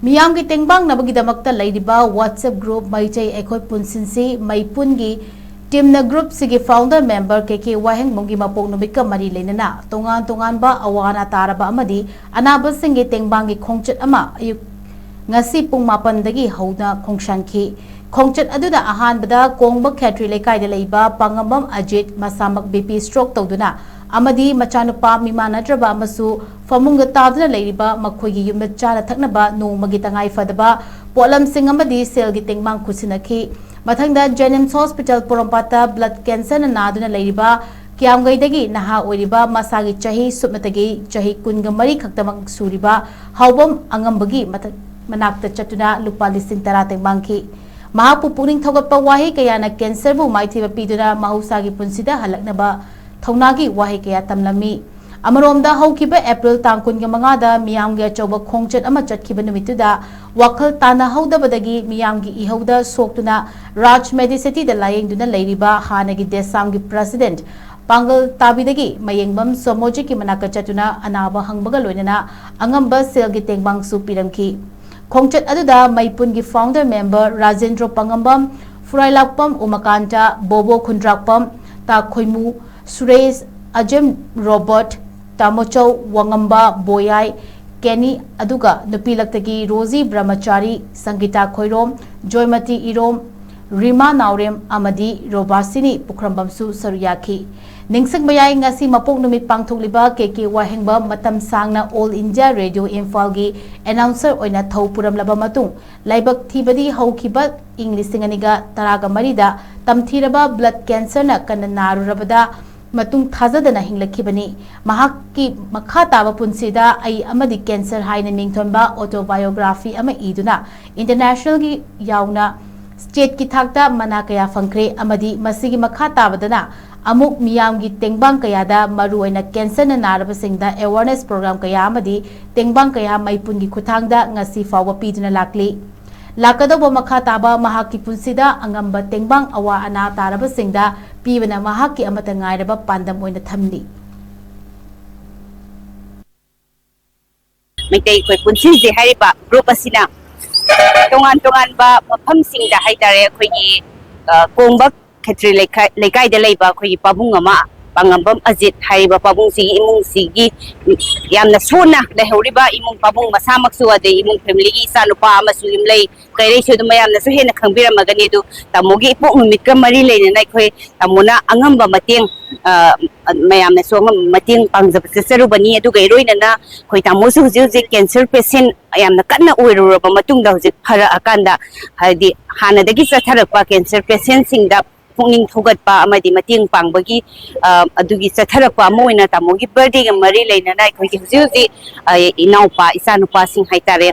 Meeyam ki Tengbangidamak Leiriba Whatsap group Meitei Eikhoi Punsinsi Meipun gi Teamna Groupsigi founder member KEKE WAHENGBAMGI MAPOK NUMITKA mari LEINANA TONGANBA AWANA TARABA AMADI ANABASINGI TENGBANGI KHONGCHAT ama AYUK NGASHI PUNG 8 dagi HOUNA KHONGSANKHI KHONGCHAT aduda ahanbada Kongba Khetri Leikaida Leiba Pangambam Ajit Masamak BP stroke tawduna amadi machanupa mimanadraba amasu famunga taduna leiriba makhoigi yumda chana thaknaba nongmagi tangai fadaba polam sing amadi sel gi tengmang khusinakhi mathangda Jenims Hospital Porompata blood cancer na naduna leiriba kyamgaidagi naha oiriba masagi chahi supmatagi chahi kunga mari khaktamang suriba haubam angambagi manakta chatuna lupa lising tara tengbangki mahapu puning thogatpa wahi kayana cancer bu maithiba piduna mahusagi punsida halaknaba Thaunagi wahi kaya tamlami Amaromda haukiba April tangkun ga mangada Meeyam ga choba khongchat ama chatkiba numituda wakhal tana haudabadagi Meeyam gi ihauda soktuna Raj Medicity da layengduna leiriba hanagi desam gi president Pangal tabidagi mayengbam somoji ki manaka chatuna anaba hangbaga loinana angamba sel gi tengbang su piramki khongchat aduda Meipun gi founder member Rajendra Pangambam Furailakpam Umakanta Bobo Khundrakpam ta khoimu Suresh Ajem Robert Tamochau Wangamba Boyai Kenny Aduga Nupilaktagi Rosie Brahmachari Sangita Khoirom Joymati Irom Rima Naurem Amadi Robasini Pukrambamsu Saruyaki Ningsak Bayai ngasi mapok numit pangthokliba KEKE Wahengba matam sangna All India Radio Infalgi announcer oina thau puramlaba matung laibak thibadi haukiba Inglisinganiga taraga marida tamthiraba blood cancer na kana narurabada matung thazadana hinglakibani mahakki makha taba punsida ai amadi cancer haina mingthonba autobiography ama iduna international gi yauna state ki thakta mana kaya fangkre amadi masigi makha tabadana amuk Meeyam gi tengbang kaya da maru oina cancer na narabasingda awareness program kaya amadi tengbang kaya Meipun gi khuthangda ngasi fawa piduna lakli lakadaba makha taba mahakki punsida angamba tengbang awa ana tarabasingda pibana mahakki amata ngairaba pandam oina thamni Meitei Eikhoi Punsinsi hariba group asina tongan ba mafamsingda haitare khoigi kongba khetri leikaida leiba khoigi pabung ama pangambam Ajit hariba pabung sigi imung sigi yamna sona lehoriba imung pabung masamaksu ade imung family gi isa nupa amasu imlei kairei su dum yamna su hena khangbira magani du tamogi ipok numitka mari leinana khoi tamuna angamba mateng mayamna so mateng pangjab serubani adu gairoinana khoi tamosu huji cancer patient yamna kanna oiruraba matungda huji phara akanda hadi hanadagi satharakpa cancer patient singda Pungning Thogatpa amadi mating pangbagi adugi satharakpa amoina tamogi birthday ga mari leinana khoigi huji inaupa isanupa sing haitare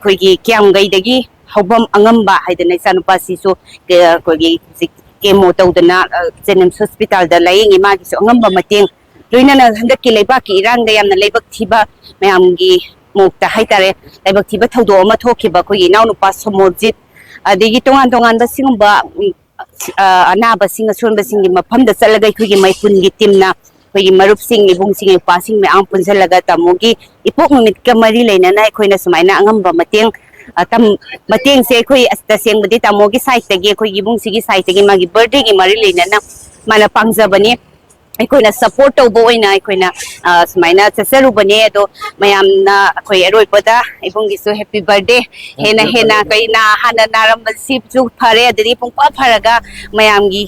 khoigi kyamgaidagi haubam angamba haidana isanupa siso khoigi kemo tawdana Jenims Hospital da laying imagi so angamba mating loinana handakki leibaki irangda yamna leibak thiba mayamgi mokta haitare leibak thiba thawdo ama thokiba khoigi naunupa somojit adigi tongan da singba ANABASINGI ASONBASINGI mafamda chalaga khoigi Meipun gi teamna khoigi marupsing ibungsing pasing meam punjalaga tamogi ipok numitka mari leinana khoina sumaina angamba mateng mateng se khoi astaseng badi tamogi site tagi khoigi ibungsigi site tagi magi birthday gi mari leinana mana pangjabani khoina support tawbo oina khoina sumaina chaserubani ado mayamna khoi aroipada ibungi so happy birthday hena kaina hana naram sip ju phare adri pungpa pharaga mayamgi